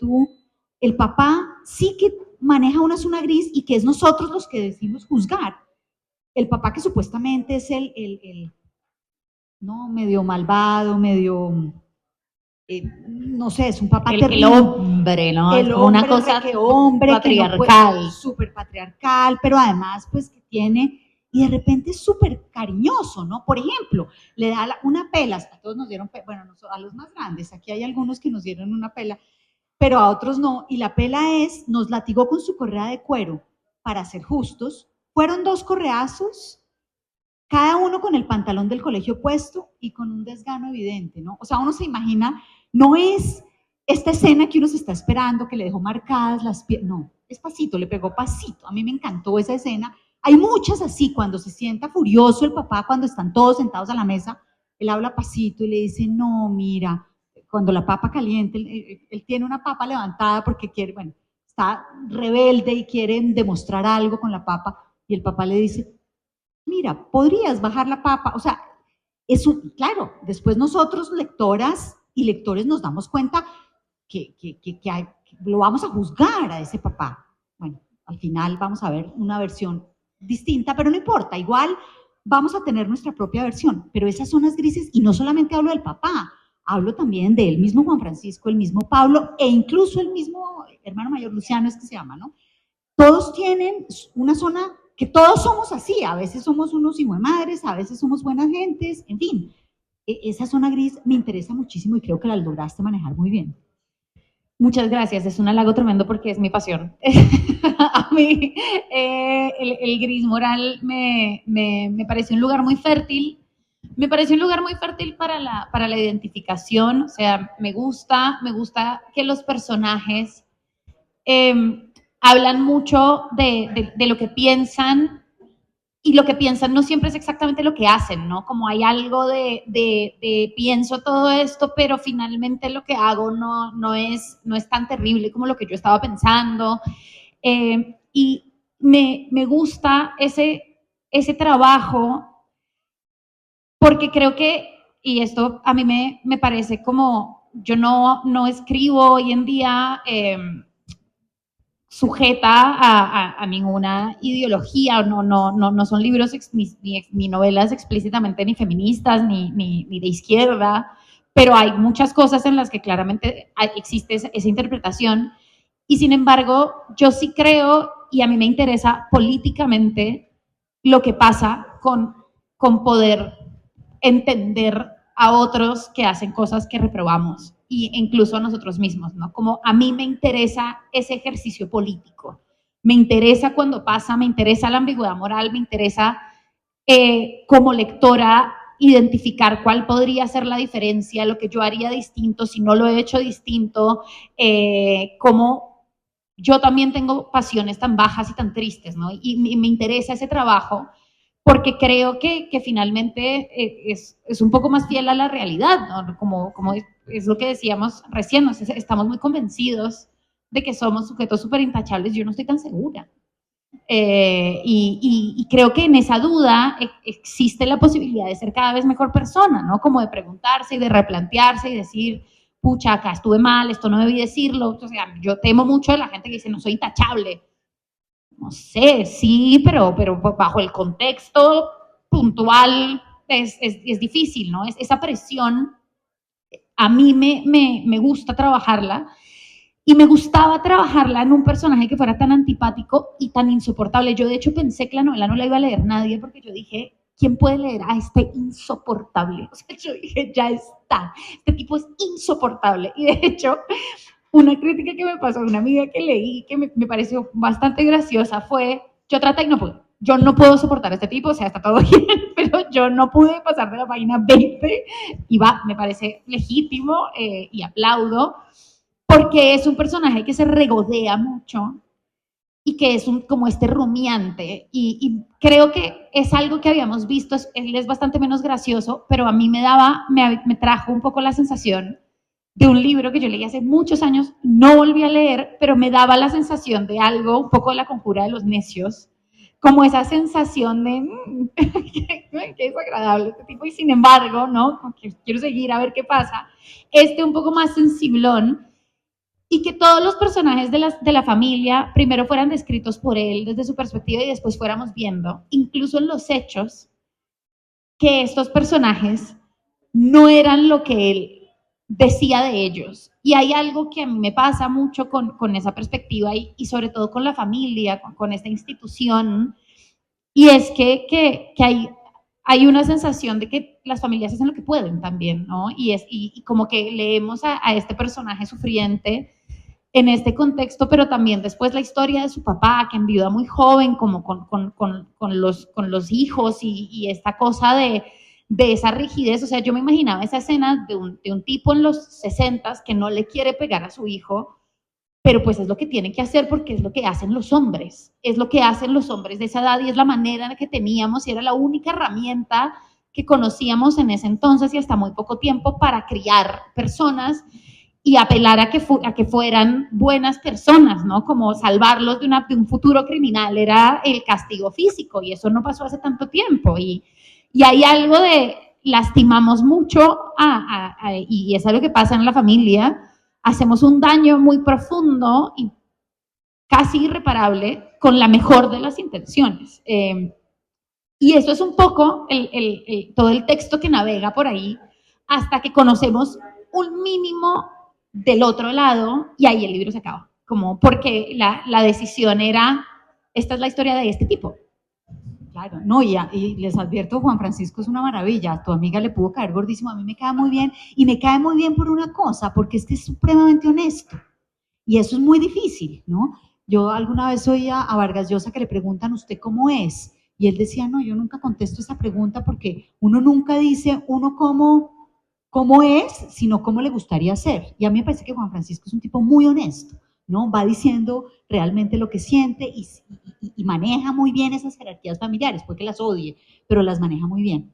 el papá sí que maneja una zona gris y que es nosotros los que decimos juzgar. El papá que supuestamente es no, medio malvado, medio, no sé, es un papá terrible. El hombre, ¿no? El hombre, una cosa que hombre, patriarcal. No súper patriarcal, pero además, pues que tiene, y de repente es súper cariñoso, ¿no? Por ejemplo, le da una pela, a todos nos dieron, bueno, a los más grandes, aquí hay algunos que nos dieron una pela, pero a otros no, y la pela nos latigó con su correa de cuero, para ser justos, fueron 2 correazos, cada uno con el pantalón del colegio puesto y con un desgano evidente, ¿no? O sea, uno se imagina, no es esta escena que uno se está esperando, que le dejó marcadas las piernas, no, es pasito, le pegó pasito, a mí me encantó esa escena. Hay muchas así, cuando se sienta furioso el papá, cuando están todos sentados a la mesa, él habla pasito y le dice, no, mira, cuando la papa caliente, él tiene una papa levantada porque quiere, bueno, está rebelde y quiere demostrar algo con la papa, y el papá le dice, mira, podrías bajar la papa, o sea, claro, después nosotros, lectoras y lectores, nos damos cuenta que lo vamos a juzgar a ese papá. Bueno, al final vamos a ver una versión distinta, pero no importa, igual vamos a tener nuestra propia versión, pero esas zonas grises, y no solamente hablo del papá, hablo también del mismo Juan Francisco, el mismo Pablo, e incluso el mismo hermano mayor Luciano, es que se llama, ¿no? Todos tienen una zona que todos somos así, a veces somos unos hijos de madres, a veces somos buenas gentes, en fin, esa zona gris me interesa muchísimo y creo que la lograste manejar muy bien. Muchas gracias, es un halago tremendo porque es mi pasión. A mí el gris moral me parece un lugar muy fértil, me parece un lugar muy fértil para la identificación, o sea, me gusta que los personajes hablan mucho de lo que piensan, y lo que piensan no siempre es exactamente lo que hacen, ¿no? Como hay algo de pienso todo esto, pero finalmente lo que hago no es tan terrible como lo que yo estaba pensando. Y me gusta ese trabajo porque creo que, y esto a mí me parece como, yo no escribo hoy en día sujeta a ninguna ideología, no son libros ni novelas explícitamente ni feministas ni de izquierda, pero hay muchas cosas en las que claramente existe esa interpretación, y sin embargo yo sí creo, y a mí me interesa políticamente lo que pasa con poder entender a otros que hacen cosas que reprobamos, e incluso a nosotros mismos, ¿no? Como a mí me interesa ese ejercicio político, me interesa cuando pasa, me interesa la ambigüedad moral, me interesa como lectora identificar cuál podría ser la diferencia, lo que yo haría distinto, si no lo he hecho distinto, cómo yo también tengo pasiones tan bajas y tan tristes, ¿no? Y me interesa ese trabajo porque creo que finalmente es un poco más fiel a la realidad, ¿no? Como es lo que decíamos recién, ¿no? Estamos muy convencidos de que somos sujetos súper intachables, yo no estoy tan segura. Y creo que en esa duda existe la posibilidad de ser cada vez mejor persona, ¿no? Como de preguntarse y de replantearse y decir, pucha, acá estuve mal, esto no debí decirlo. O sea, yo temo mucho de la gente que dice, no soy intachable. No sé, sí, pero bajo el contexto puntual es difícil, ¿no? Esa presión a mí me gusta trabajarla y me gustaba trabajarla en un personaje que fuera tan antipático y tan insoportable. Yo de hecho pensé que la novela no la iba a leer nadie porque yo dije, ¿quién puede leer a este insoportable? O sea, yo dije, ya está, este tipo es insoportable. Y de hecho, una crítica que me pasó a una amiga que leí, que me pareció bastante graciosa, fue, yo traté y no pude. Yo no puedo soportar a este tipo, o sea, está todo bien, pero yo no pude pasar de la página 20 y va, me parece legítimo y aplaudo, porque es un personaje que se regodea mucho y que es como este rumiante y creo que es algo que habíamos visto, él es bastante menos gracioso, pero a mí me trajo un poco la sensación de un libro que yo leí hace muchos años, no volví a leer, pero me daba la sensación de algo, un poco de la conjura de los necios, como esa sensación de qué desagradable este tipo, y sin embargo, ¿no? Quiero seguir a ver qué pasa. Un poco más sensiblón, y que todos los personajes de la familia primero fueran descritos por él desde su perspectiva y después fuéramos viendo, incluso en los hechos, que estos personajes no eran lo que él decía de ellos. Y hay algo que a mí me pasa mucho con esa perspectiva y sobre todo con la familia, con esta institución, y es que hay una sensación de que las familias hacen lo que pueden también, ¿no? Y como que leemos a este personaje sufriente en este contexto, pero también después la historia de su papá, que enviuda muy joven, como con los hijos y esta cosa de esa rigidez. O sea, yo me imaginaba esa escena de un tipo en los 60 que no le quiere pegar a su hijo, pero pues es lo que tiene que hacer porque es lo que hacen los hombres, es lo que hacen los hombres de esa edad y es la manera en la que teníamos y era la única herramienta que conocíamos en ese entonces y hasta muy poco tiempo para criar personas y apelar a que fueran buenas personas, ¿no? Como salvarlos de un futuro criminal era el castigo físico y eso no pasó hace tanto tiempo y hay algo de lastimamos mucho y es algo que pasa en la familia, hacemos un daño muy profundo y casi irreparable con la mejor de las intenciones. Y eso es un poco todo el texto que navega por ahí hasta que conocemos un mínimo del otro lado y ahí el libro se acaba. Como porque la decisión era, esta es la historia de este tipo. Claro, no, y les advierto, Juan Francisco es una maravilla, a tu amiga le pudo caer gordísimo, a mí me cae muy bien, y me cae muy bien por una cosa, porque es que es supremamente honesto, y eso es muy difícil, ¿no? Yo alguna vez oía a Vargas Llosa que le preguntan, ¿usted cómo es? Y él decía, no, yo nunca contesto esa pregunta porque uno nunca dice uno cómo es, sino cómo le gustaría ser. Y a mí me parece que Juan Francisco es un tipo muy honesto, ¿no? Va diciendo realmente lo que siente y maneja muy bien esas jerarquías familiares, puede que las odie, pero las maneja muy bien.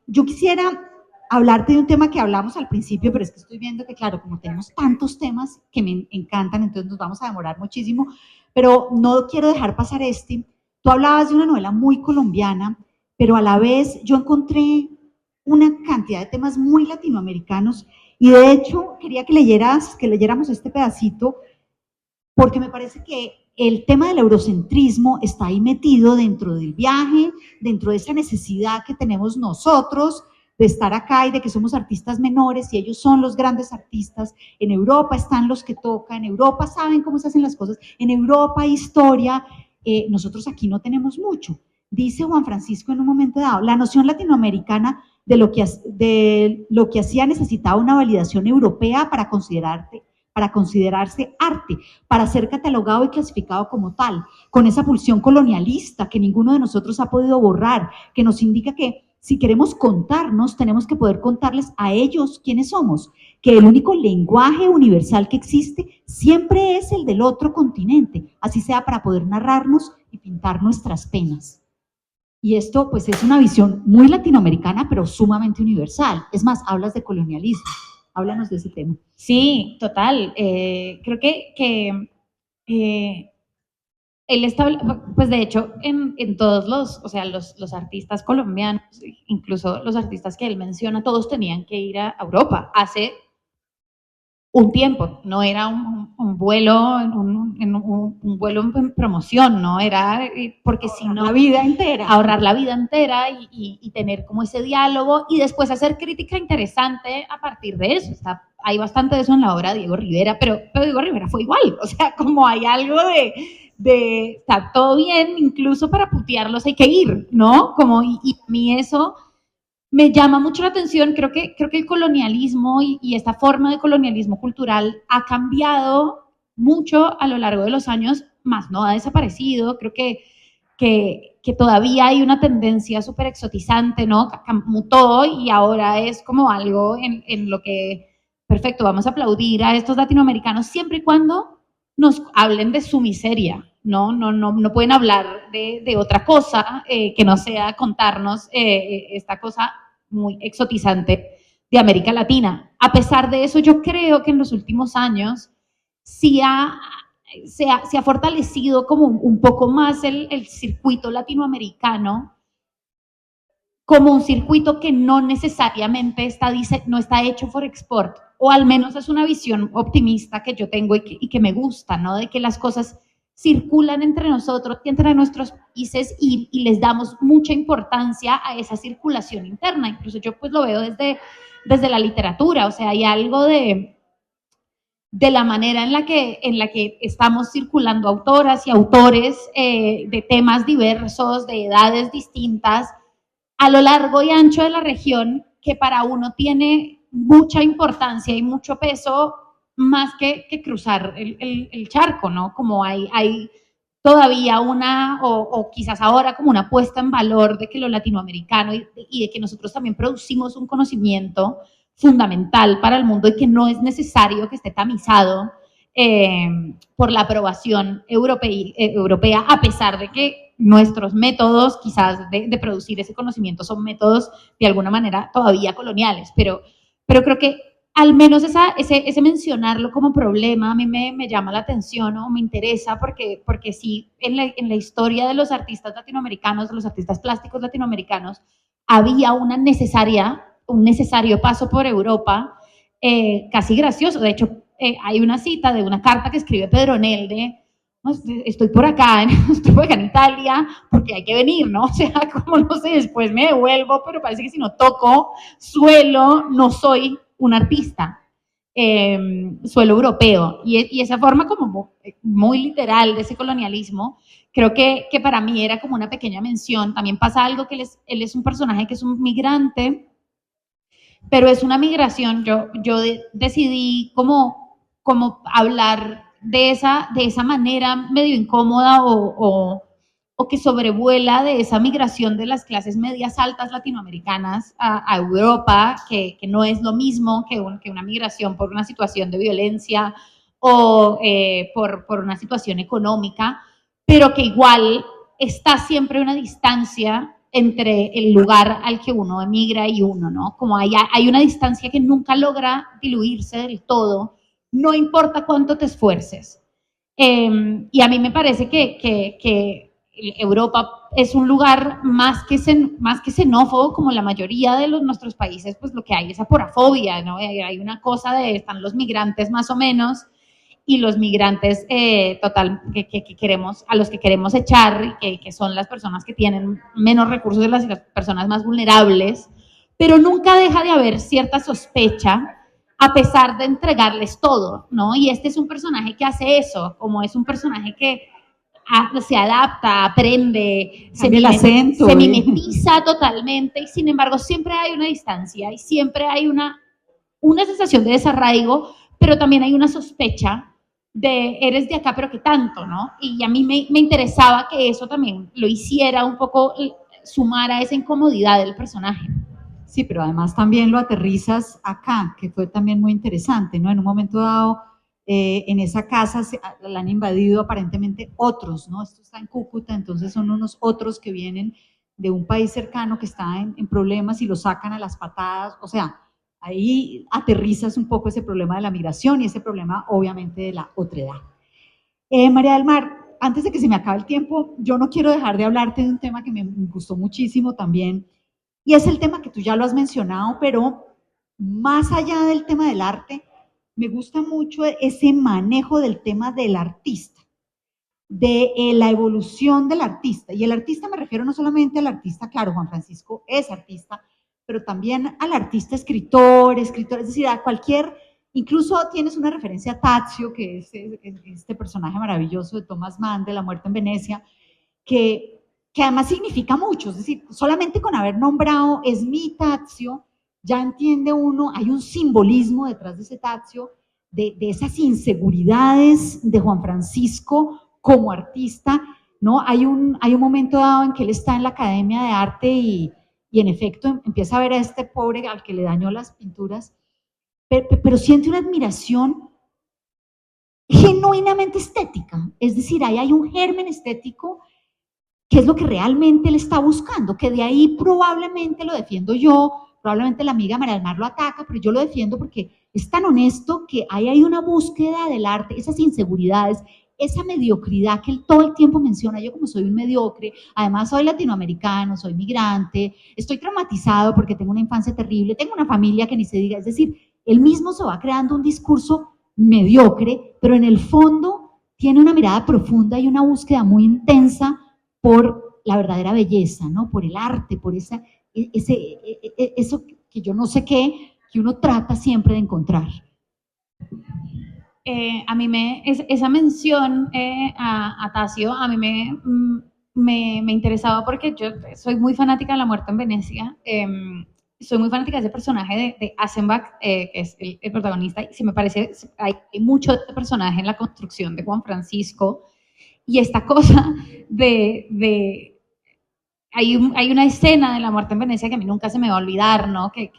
Yo quisiera hablarte de un tema que hablamos al principio, pero es que estoy viendo que, claro, como tenemos tantos temas que me encantan, entonces nos vamos a demorar muchísimo, pero no quiero dejar pasar este. Tú hablabas de una novela muy colombiana, pero a la vez yo encontré una cantidad de temas muy latinoamericanos y de hecho quería que leyéramos este pedacito porque me parece que el tema del eurocentrismo está ahí metido dentro del viaje, dentro de esa necesidad que tenemos nosotros de estar acá y de que somos artistas menores y ellos son los grandes artistas. En Europa están los que tocan, en Europa saben cómo se hacen las cosas, en Europa hay historia, nosotros aquí no tenemos mucho. Dice Juan Francisco en un momento dado, la noción latinoamericana de lo que hacía necesitaba una validación europea para considerarse arte, para ser catalogado y clasificado como tal, con esa pulsión colonialista que ninguno de nosotros ha podido borrar, que nos indica que si queremos contarnos, tenemos que poder contarles a ellos quiénes somos, que el único lenguaje universal que existe siempre es el del otro continente, así sea para poder narrarnos y pintar nuestras penas. Y esto pues es una visión muy latinoamericana, pero sumamente universal. Es más, hablas de colonialismo. Háblanos de ese tema. Sí, total. Creo que él está, pues de hecho, en todos o sea, los artistas colombianos, incluso los artistas que él menciona, todos tenían que ir a Europa hace un tiempo, no era un vuelo, un vuelo en promoción, no era porque si no, la vida entera, ahorrar la vida entera y tener como ese diálogo y después hacer crítica interesante a partir de eso. Hay bastante de eso en la obra de Diego Rivera, pero Diego Rivera fue igual, o sea, como hay algo de está todo bien, incluso para putearlos hay que ir, ¿no? Como, y a mí eso me llama mucho la atención. Creo que el colonialismo y esta forma de colonialismo cultural ha cambiado mucho a lo largo de los años, más no ha desaparecido. Creo que todavía hay una tendencia súper exotizante, ¿no? Mutó y ahora es como algo en lo que, perfecto, vamos a aplaudir a estos latinoamericanos siempre y cuando nos hablen de su miseria, no pueden hablar de otra cosa que no sea contarnos esta cosa muy exotizante de América Latina. A pesar de eso, yo creo que en los últimos años sí se ha fortalecido como un poco más el circuito latinoamericano como un circuito que no necesariamente no está hecho por export, o al menos es una visión optimista que yo tengo y que me gusta, ¿no? De que las cosas circulan entre nosotros y entre nuestros países y les damos mucha importancia a esa circulación interna. Incluso yo pues lo veo desde la literatura, o sea, hay algo de la manera en la que estamos circulando autoras y autores de temas diversos, de edades distintas, a lo largo y ancho de la región, que para uno tiene mucha importancia y mucho peso más que cruzar el charco, ¿no? Como hay todavía o quizás ahora como una puesta en valor de que lo latinoamericano y de que nosotros también producimos un conocimiento fundamental para el mundo y que no es necesario que esté tamizado por la aprobación europea, a pesar de que nuestros métodos quizás de producir ese conocimiento son métodos de alguna manera todavía coloniales, pero creo que al menos ese mencionarlo como problema a mí me llama la atención o me interesa porque sí, en la historia de los artistas latinoamericanos, de los artistas plásticos latinoamericanos, había un necesario paso por Europa, casi gracioso. De hecho, hay una cita de una carta que escribe Pedronel no, estoy por acá en Italia, porque hay que venir, ¿no? O sea, como no sé, después me devuelvo, pero parece que si no toco suelo, no soy un artista, suelo europeo. Y esa forma como muy literal de ese colonialismo, creo que para mí era como una pequeña mención. También pasa algo que él es un personaje que es un migrante, pero es una migración. Yo decidí como hablar de esa manera medio incómoda o que sobrevuela de esa migración de las clases medias altas latinoamericanas a Europa, que no es lo mismo que una migración por una situación de violencia o por una situación económica, pero que igual está siempre una distancia entre el lugar al que uno emigra y uno, ¿no? Como hay una distancia que nunca logra diluirse del todo, no importa cuánto te esfuerces. Y a mí me parece que Europa es un lugar más que xenófobo, como la mayoría de nuestros países, pues lo que hay es aporafobia, ¿no? Hay una cosa están los migrantes más o menos, y los migrantes queremos, a los que queremos echar, que son las personas que tienen menos recursos y las personas más vulnerables, pero nunca deja de haber cierta sospecha a pesar de entregarles todo, ¿no? Y este es un personaje que hace eso, como es un personaje que se adapta, aprende, se mimetiza totalmente y sin embargo siempre hay una distancia y siempre hay una sensación de desarraigo, pero también hay una sospecha de eres de acá, pero que tanto, ¿no? Y a mí me interesaba que eso también lo hiciera un poco, sumar a esa incomodidad del personaje. Sí, pero además también lo aterrizas acá, que fue también muy interesante, ¿no? En un momento dado, en esa casa la han invadido aparentemente otros, ¿no? Esto está en Cúcuta, entonces son unos otros que vienen de un país cercano que está en problemas y lo sacan a las patadas, o sea, ahí aterrizas un poco ese problema de la migración y ese problema obviamente de la otredad. María del Mar, antes de que se me acabe el tiempo, yo no quiero dejar de hablarte de un tema que me gustó muchísimo también, y es el tema que tú ya lo has mencionado, pero más allá del tema del arte, me gusta mucho ese manejo del tema del artista, de la evolución del artista. Y el artista me refiero no solamente al artista, claro, Juan Francisco es artista, pero también al artista escritor, es decir, a cualquier, incluso tienes una referencia a Tazio, que es este personaje maravilloso de Thomas Mann, de La muerte en Venecia, que además significa mucho, es decir, solamente con haber nombrado es mi Tazio, ya entiende uno, hay un simbolismo detrás de ese Tazio, de esas inseguridades de Juan Francisco como artista, ¿no? Hay un momento dado en que él está en la Academia de Arte y en efecto empieza a ver a este pobre al que le dañó las pinturas, pero siente una admiración genuinamente estética, es decir, ahí hay un germen estético que es lo que realmente él está buscando, que de ahí probablemente lo defiendo yo, probablemente la amiga María del Mar lo ataca, pero yo lo defiendo porque es tan honesto que ahí hay una búsqueda del arte, esas inseguridades, esa mediocridad que él todo el tiempo menciona. Yo como soy un mediocre, además soy latinoamericano, soy migrante, estoy traumatizado porque tengo una infancia terrible, tengo una familia que ni se diga, es decir, él mismo se va creando un discurso mediocre, pero en el fondo tiene una mirada profunda y una búsqueda muy intensa por la verdadera belleza, ¿no? Por el arte, por eso que yo no sé qué, que uno trata siempre de encontrar. A mí esa mención a Tasio, a mí me interesaba porque yo soy muy fanática de La muerte en Venecia, soy muy fanática de ese personaje de Asenbach, que es el protagonista, y se me parece, hay mucho de este personaje en la construcción de Juan Francisco, y esta cosa hay una escena de La muerte en Venecia que a mí nunca se me va a olvidar, ¿no? Que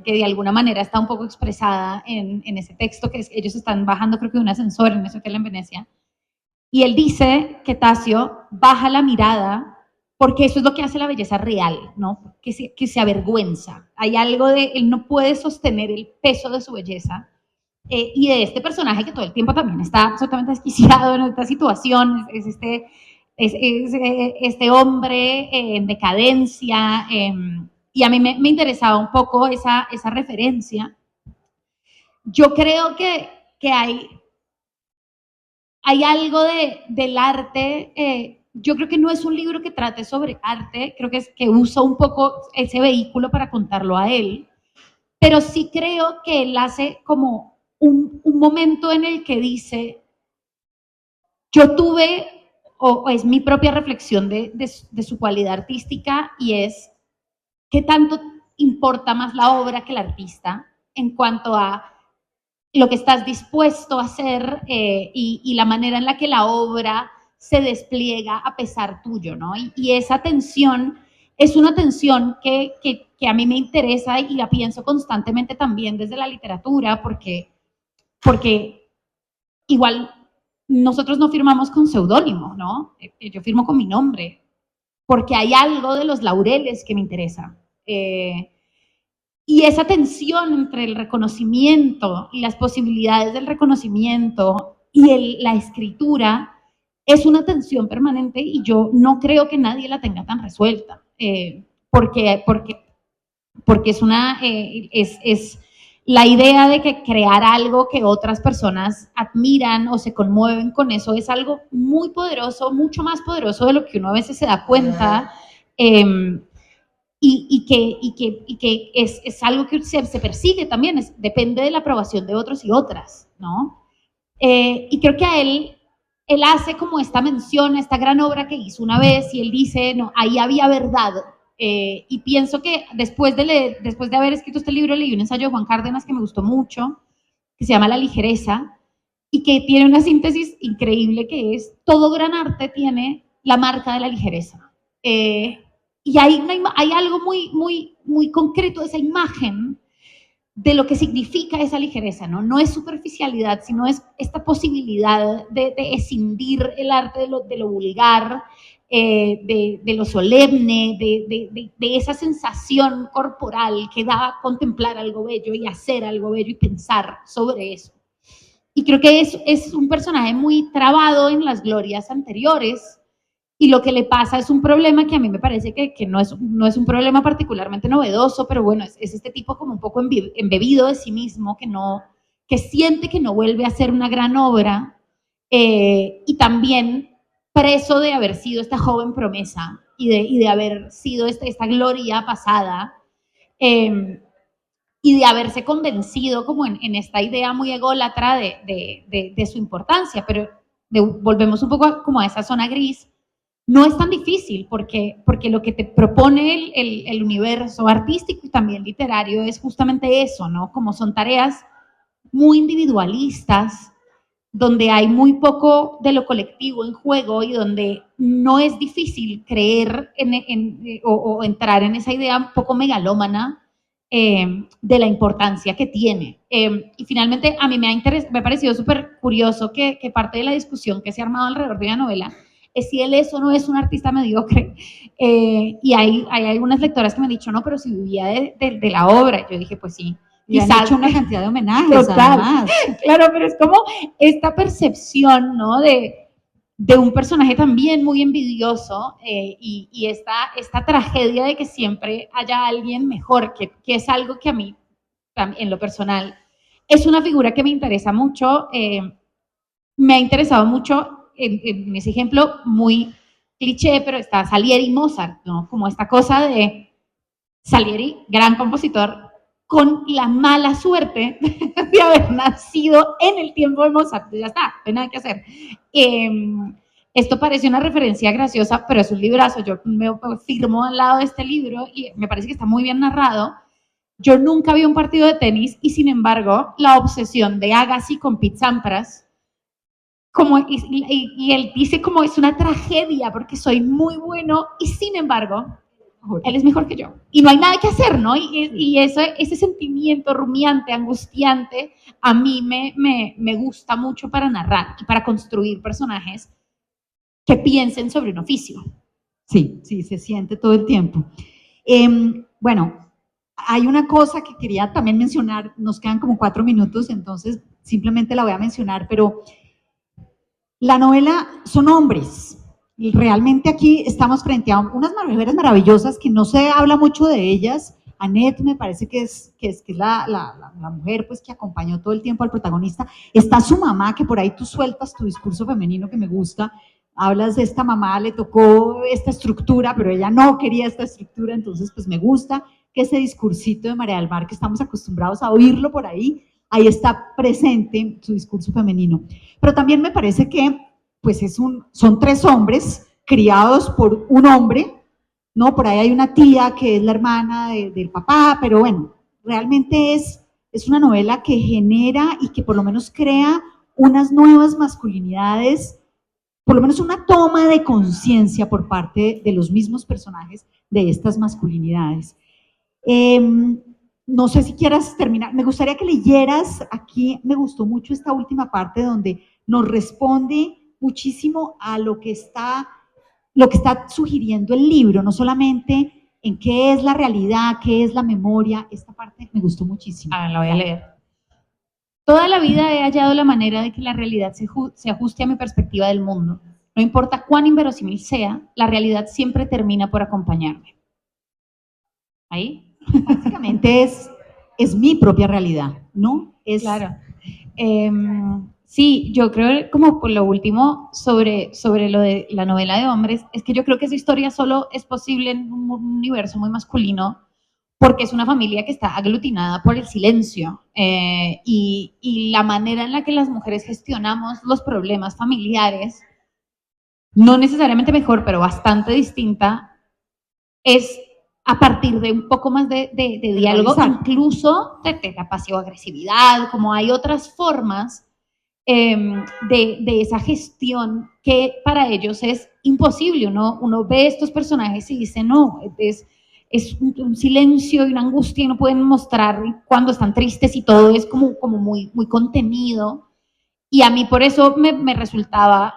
de alguna manera está un poco expresada en ese texto, que ellos están bajando creo que de un ascensor en ese hotel en Venecia, y él dice que Tasio baja la mirada porque eso es lo que hace la belleza real, ¿no? Que se avergüenza. Hay algo él no puede sostener el peso de su belleza, y de este personaje que todo el tiempo también está absolutamente desquiciado en esta situación, es este hombre en decadencia, y a mí me interesaba un poco esa referencia. Yo creo que hay algo del arte, yo creo que no es un libro que trate sobre arte, creo que es que usa un poco ese vehículo para contarlo a él, pero sí creo que él hace como un momento en el que dice, yo tuve, o es mi propia reflexión de su cualidad artística, y es qué tanto importa más la obra que el artista en cuanto a lo que estás dispuesto a hacer, y la manera en la que la obra se despliega a pesar tuyo, ¿no? Y esa tensión es una tensión que a mí me interesa y la pienso constantemente también desde la literatura, porque igual nosotros no firmamos con seudónimo, ¿no? Yo firmo con mi nombre, porque hay algo de los laureles que me interesa. Y esa tensión entre el reconocimiento y las posibilidades del reconocimiento y la escritura es una tensión permanente, y yo no creo que nadie la tenga tan resuelta, porque es la idea de que crear algo que otras personas admiran o se conmueven con eso es algo muy poderoso, mucho más poderoso de lo que uno a veces se da cuenta. Que es algo que se persigue también, depende de la aprobación de otros y otras, ¿no? Y creo que a él hace como esta mención, esta gran obra que hizo una vez, y él dice, no, ahí había verdad. Y pienso que después de haber escrito este libro, leí un ensayo de Juan Cárdenas que me gustó mucho, que se llama La ligereza, y que tiene una síntesis increíble, que es, todo gran arte tiene la marca de la ligereza. Y hay algo muy concreto de esa imagen de lo que significa esa ligereza, ¿no? No es superficialidad, sino es esta posibilidad de escindir el arte de lo vulgar, de lo solemne, de esa sensación corporal que da contemplar algo bello y hacer algo bello y pensar sobre eso. Y creo que es un personaje muy trabado en las glorias anteriores, y lo que le pasa es un problema que a mí me parece que no es un problema particularmente novedoso, pero bueno, es este tipo como un poco embebido de sí mismo, que siente que no vuelve a ser una gran obra, y también preso de haber sido esta joven promesa y de haber sido esta gloria pasada, y de haberse convencido como en esta idea muy ególatra de su importancia, pero volvemos un poco como a esa zona gris. No es tan difícil porque lo que te propone el universo artístico y también literario es justamente eso, ¿no? Como son tareas muy individualistas, donde hay muy poco de lo colectivo en juego y donde no es difícil creer o entrar en esa idea un poco megalómana, de la importancia que tiene. Y finalmente a mí me ha parecido súper curioso que parte de la discusión que se ha armado alrededor de la novela es si él es o no es un artista mediocre. Y hay algunas lectoras que me han dicho, no, pero si vivía de la obra. Yo dije, pues sí. Y han hecho una cantidad de homenajes, total, además. Claro, pero es como esta percepción, ¿no? De un personaje también muy envidioso, y esta tragedia de que siempre haya alguien mejor, que es algo que a mí, en lo personal, es una figura que me interesa mucho. Me ha interesado mucho en ese ejemplo muy cliché, pero está Salieri y Mozart, ¿no? Como esta cosa de Salieri, gran compositor, con la mala suerte de haber nacido en el tiempo de Mozart. Ya está, no hay nada que hacer. Esto parece una referencia graciosa, pero es un librazo. Yo me firmo al lado de este libro y me parece que está muy bien narrado. Yo nunca vi un partido de tenis y, sin embargo, la obsesión de Agassi con Pete Sampras, y él dice como es una tragedia porque soy muy bueno y, sin embargo, él es mejor que yo. Y no hay nada que hacer, ¿no? Y ese sentimiento rumiante, angustiante, a mí me gusta mucho para narrar y para construir personajes que piensen sobre un oficio. Sí, sí, se siente todo el tiempo. Bueno, hay una cosa que quería también mencionar, nos quedan como 4 minutos, entonces simplemente la voy a mencionar, pero la novela son hombres. Y realmente aquí estamos frente a unas mujeres maravillosas que no se habla mucho de ellas. Annette me parece que es la mujer pues, que acompañó todo el tiempo al protagonista. Está su mamá, que por ahí tú sueltas tu discurso femenino que me gusta. Hablas de esta mamá, le tocó esta estructura, pero ella no quería esta estructura, entonces pues me gusta que ese discursito de María del Mar, que estamos acostumbrados a oírlo por ahí, ahí está presente su discurso femenino. Pero también me parece que pues son 3 hombres criados por un hombre, ¿no? Por ahí hay una tía que es la hermana del papá, pero bueno, realmente es una novela que genera y que por lo menos crea unas nuevas masculinidades, por lo menos una toma de conciencia por parte de los mismos personajes de estas masculinidades. No sé si quieras terminar, me gustaría que leyeras, aquí me gustó mucho esta última parte donde nos responde muchísimo a lo que está sugiriendo el libro, no solamente en qué es la realidad, qué es la memoria, esta parte me gustó muchísimo. A ver, la voy a leer. Toda la vida he hallado la manera de que la realidad se ajuste a mi perspectiva del mundo. No importa cuán inverosímil sea, la realidad siempre termina por acompañarme. ¿Ahí? Básicamente es mi propia realidad, ¿no? Claro. Sí, yo creo como por lo último sobre lo de la novela de hombres, es que yo creo que esa historia solo es posible en un universo muy masculino porque es una familia que está aglutinada por el silencio, y la manera en la que las mujeres gestionamos los problemas familiares, no necesariamente mejor, pero bastante distinta, es a partir de un poco más de diálogo, incluso de la pasivo-agresividad, como hay otras formas de esa gestión que para ellos es imposible. Uno ve estos personajes y dice, no, es un silencio y una angustia y no pueden mostrar cuando están tristes y todo es como muy, muy contenido. Y a mí por eso me resultaba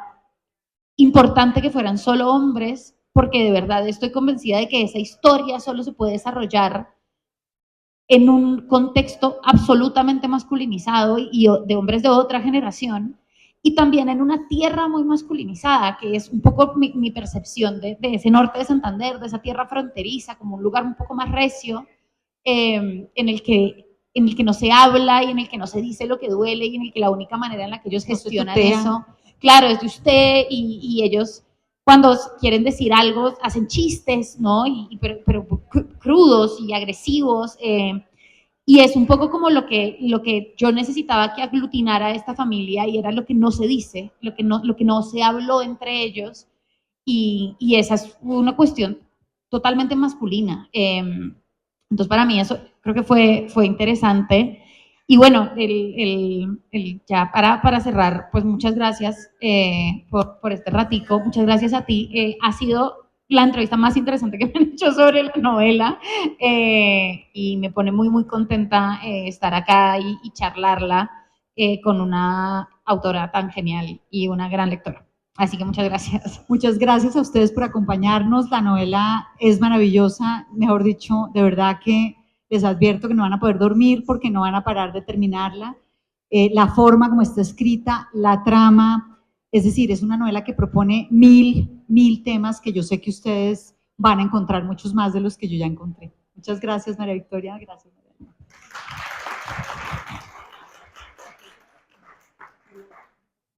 importante que fueran solo hombres, porque de verdad estoy convencida de que esa historia solo se puede desarrollar en un contexto absolutamente masculinizado y de hombres de otra generación, y también en una tierra muy masculinizada, que es un poco mi percepción de ese norte de Santander, de esa tierra fronteriza, como un lugar un poco más recio, en el que no se habla y en el que no se dice lo que duele y en el que la única manera en la que ellos gestionan eso, claro, es de usted y ellos cuando quieren decir algo hacen chistes, ¿no? Pero crudos y agresivos. Y es un poco como lo que yo necesitaba que aglutinara a esta familia y era lo que no se dice, lo que no se habló entre ellos y esa es una cuestión totalmente masculina. Entonces para mí eso creo que fue interesante. Y bueno, ya para cerrar, pues muchas gracias por este ratico, muchas gracias a ti. Ha sido la entrevista más interesante que me han hecho sobre la novela y me pone muy, muy contenta estar acá y charlarla con una autora tan genial y una gran lectora. Así que muchas gracias. Muchas gracias a ustedes por acompañarnos. La novela es maravillosa, mejor dicho, de verdad que les advierto que no van a poder dormir porque no van a parar de terminarla. La forma como está escrita, la trama, es decir, es una novela que propone mil temas que yo sé que ustedes van a encontrar muchos más de los que yo ya encontré. Muchas gracias, María Victoria. Gracias.